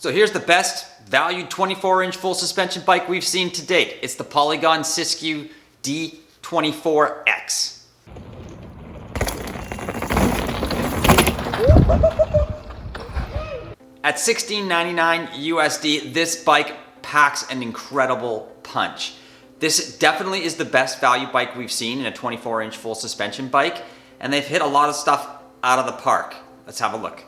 So here's the best valued 24-inch full suspension bike we've seen to date. It's the Polygon Siskiu D24X. At $16.99 USD, this bike packs an incredible punch. This definitely is the best value bike we've seen in a 24-inch full suspension bike, and they've hit a lot of stuff out of the park. Let's have a look.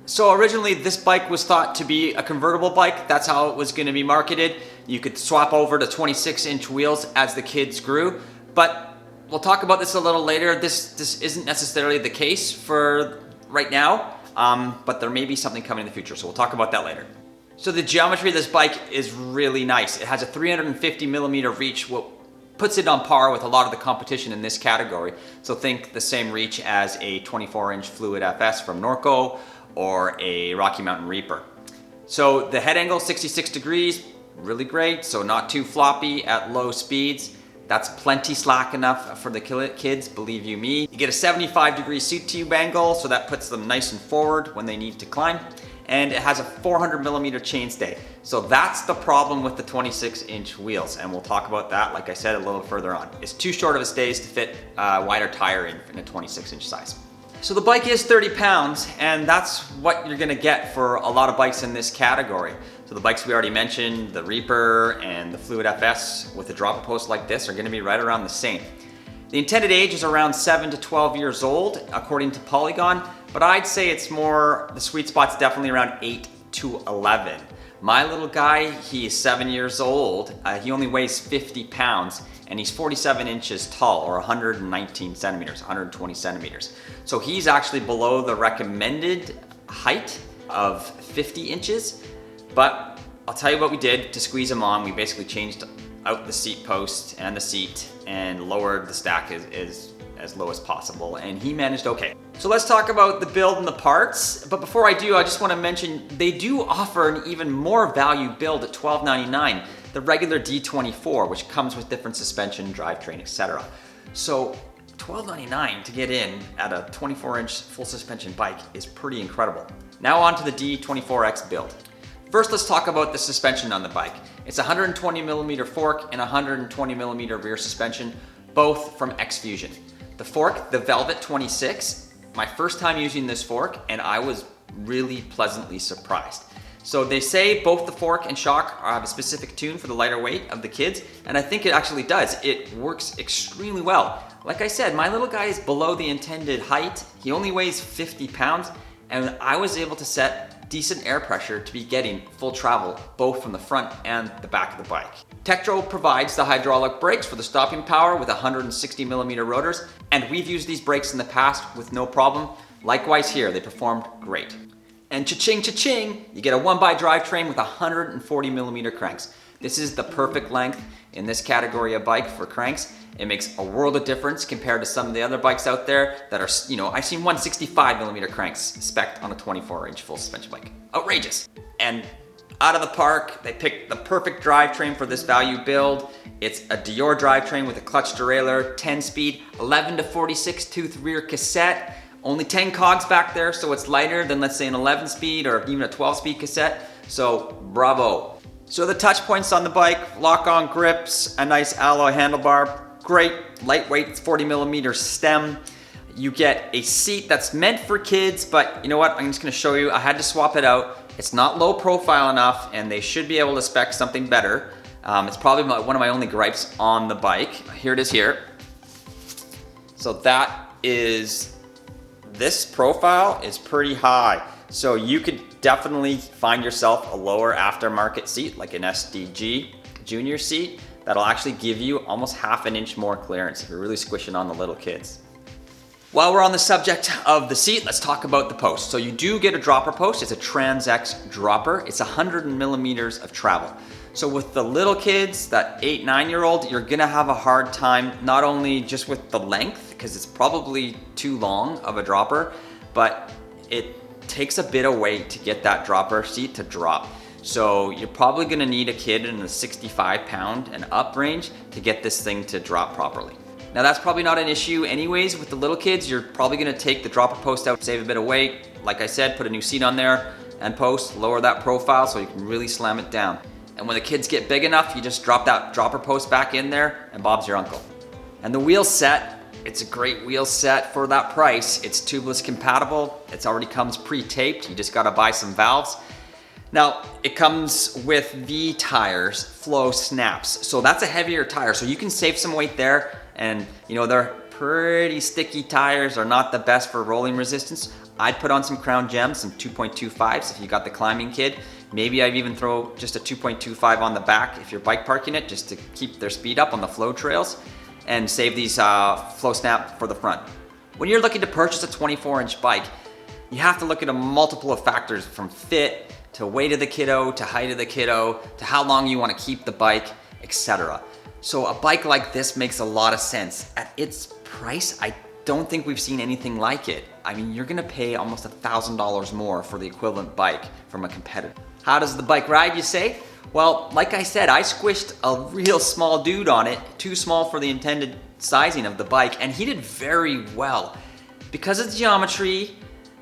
So originally this bike was thought to be a convertible bike. That's how it was going to be marketed. You could swap over to 26-inch wheels as the kids grew, but we'll talk about this a little later. This isn't necessarily the case for right now, but there may be something coming in the future, so we'll talk about that later. So the geometry of this bike is really nice. It has a 350 millimeter reach, what puts it on par with a lot of the competition in this category. So think the same reach as a 24-inch Fluid FS from Norco or a Rocky Mountain Reaper. So the head angle, 66 degrees, really great. So not too floppy at low speeds. That's plenty slack enough for the kids, believe you me. You get a 75-degree seat tube angle, so that puts them nice and forward when they need to climb. And it has a 400 millimeter chainstay. So that's the problem with the 26-inch wheels, and we'll talk about that, like I said, a little further on. It's too short of a stays to fit a wider tire in a 26-inch size. So the bike is 30 pounds, and that's what you're gonna get for a lot of bikes in this category. So the bikes we already mentioned, the Reaper and the Fluid FS with a dropper post like this are gonna be right around the same. The intended age is around 7 to 12 years old, according to Polygon, but I'd say it's more, the sweet spot's definitely around 8 to 11. My little guy, he is 7 years old. He only weighs 50 pounds, and he's 47 inches tall, or 119 centimeters, 120 centimeters. So he's actually below the recommended height of 50 inches, but I'll tell you what we did to squeeze him on. We basically changed out the seat post and the seat and lowered the stack as low as possible, and he managed okay. So let's talk about the build and the parts, but before I do, I just want to mention they do offer an even more value build at $12.99, the regular D24, which comes with different suspension, drivetrain, etc. So $12.99 to get in at a 24-inch full suspension bike is pretty incredible. Now on to the D24X build. First, let's talk about the suspension on the bike. It's a 120 millimeter fork and 120 millimeter rear suspension, both from X-Fusion. The fork, the Velvet 26, my first time using this fork, and I was really pleasantly surprised. So they say both the fork and shock have a specific tune for the lighter weight of the kids, and I think it actually does. It works extremely well. Like I said, my little guy is below the intended height. He only weighs 50 pounds, and I was able to set decent air pressure to be getting full travel, both from the front and the back of the bike. Tektro provides the hydraulic brakes for the stopping power with 160 millimeter rotors, and we've used these brakes in the past with no problem. Likewise here, they performed great. And cha-ching, cha-ching, you get a 1x drivetrain with 140 millimeter cranks. This is the perfect length in this category of bike for cranks. It makes a world of difference compared to some of the other bikes out there that are, I've seen 165 millimeter cranks spec'd on a 24-inch full suspension bike. Outrageous. And out of the park, they picked the perfect drivetrain for this value build. It's a Dior drivetrain with a clutch derailleur, 10-speed, 11 to 46 tooth rear cassette. Only 10 cogs back there, so it's lighter than, let's say, an 11-speed or even a 12-speed cassette. So bravo. So the touch points on the bike, lock-on grips, a nice alloy handlebar, great, lightweight, it's 40 millimeter stem. You get a seat that's meant for kids, but you know what? I'm just gonna show you. I had to swap it out. It's not low profile enough, and they should be able to spec something better. It's probably one of my only gripes on the bike. Here it is here. So this profile is pretty high. So you could definitely find yourself a lower aftermarket seat, like an SDG junior seat, that'll actually give you almost half an inch more clearance if you're really squishing on the little kids. While we're on the subject of the seat, let's talk about the post. So you do get a dropper post. It's a Trans-X dropper. It's 100 millimeters of travel. So with the little kids, that 8, 9-year-old, you're gonna have a hard time, not only just with the length, because it's probably too long of a dropper, but it takes a bit of weight to get that dropper seat to drop. So you're probably gonna need a kid in the 65 pound and up range to get this thing to drop properly. Now that's probably not an issue anyways with the little kids. You're probably gonna take the dropper post out, save a bit of weight. Like I said, put a new seat on there and post, lower that profile so you can really slam it down. And when the kids get big enough, you just drop that dropper post back in there and Bob's your uncle. And the wheel set, it's a great wheel set for that price. It's tubeless compatible. It already comes pre-taped. You just gotta buy some valves. Now, it comes with V tires, flow snaps. So that's a heavier tire, so you can save some weight there. And you know, they're pretty sticky tires, are not the best for rolling resistance. I'd put on some Crown Gems, some 2.25s if you got the climbing kid. Maybe I'd even throw just a 2.25 on the back if you're bike parking it, just to keep their speed up on the flow trails, and save these flow snap for the front. When you're looking to purchase a 24-inch bike, you have to look at a multiple of factors, from fit to weight of the kiddo, to height of the kiddo, to how long you want to keep the bike, etc. So a bike like this makes a lot of sense. At its price, I don't think we've seen anything like it. I mean, you're gonna pay almost $1,000 more for the equivalent bike from a competitor. How does the bike ride, you say? Well, like I said, I squished a real small dude on it, too small for the intended sizing of the bike, and he did very well. Because of the geometry,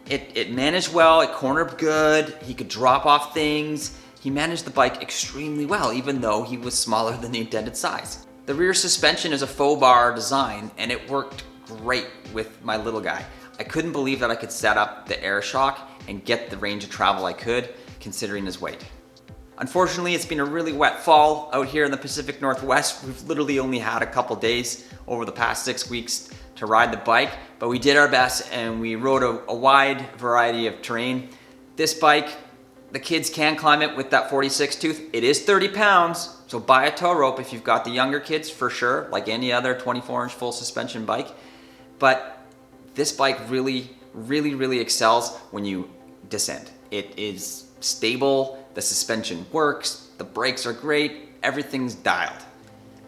it managed well, it cornered good, he could drop off things. He managed the bike extremely well, even though he was smaller than the intended size. The rear suspension is a faux bar design, and it worked great with my little guy. I couldn't believe that I could set up the air shock and get the range of travel I could, considering his weight. Unfortunately, it's been a really wet fall out here in the Pacific Northwest. We've literally only had a couple days over the past 6 weeks to ride the bike, but we did our best and we rode a wide variety of terrain. This bike, the kids can climb it with that 46 tooth. It is 30 pounds, so buy a tow rope if you've got the younger kids for sure, like any other 24-inch full suspension bike. But this bike really excels when you descend. It is stable, the suspension works, the brakes are great, everything's dialed.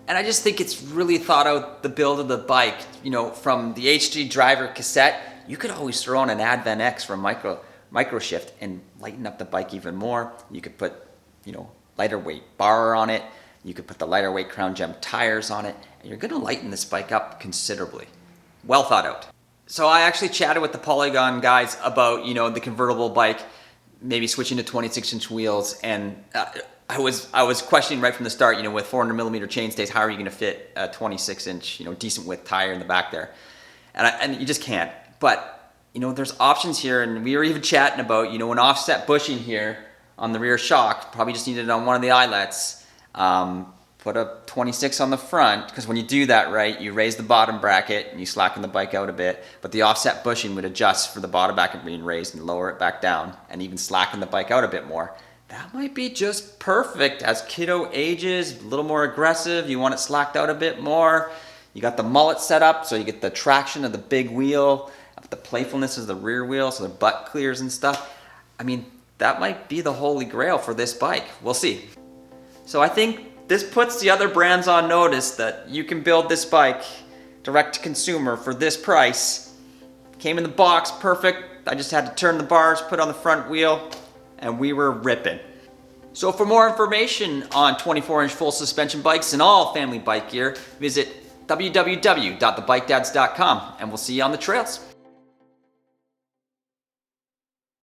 And I just think it's really thought out, the build of the bike. You know, from the HD driver cassette, you could always throw on an Advent X from Micro Shift and lighten up the bike even more. You could put, you know, lighter weight bar on it. You could put the lighter weight Crown Gem tires on it, and you're gonna lighten this bike up considerably. Well thought out. So I actually chatted with the Polygon guys about, you know, the convertible bike, maybe switching to 26-inch wheels, and I was questioning right from the start, you know, with 400mm chainstays, how are you gonna fit a 26-inch, you know, decent width tire in the back there? And you just can't. But, you know, there's options here, and we were even chatting about, you know, an offset bushing here on the rear shock, probably just needed it on one of the eyelets. Put a 26 on the front, because when you do that right, you raise the bottom bracket and you slacken the bike out a bit, but the offset bushing would adjust for the bottom bracket being raised and lower it back down, and even slacken the bike out a bit more. That might be just perfect as kiddo ages, a little more aggressive, you want it slacked out a bit more. You got the mullet set up, so you get the traction of the big wheel, the playfulness of the rear wheel, so the butt clears and stuff. I mean, that might be the holy grail for this bike. We'll see. So I think this puts the other brands on notice that you can build this bike direct to consumer for this price. Came in the box, perfect. I just had to turn the bars, put on the front wheel, and we were ripping. So for more information on 24-inch full suspension bikes and all family bike gear, visit www.thebikedads.com, and we'll see you on the trails.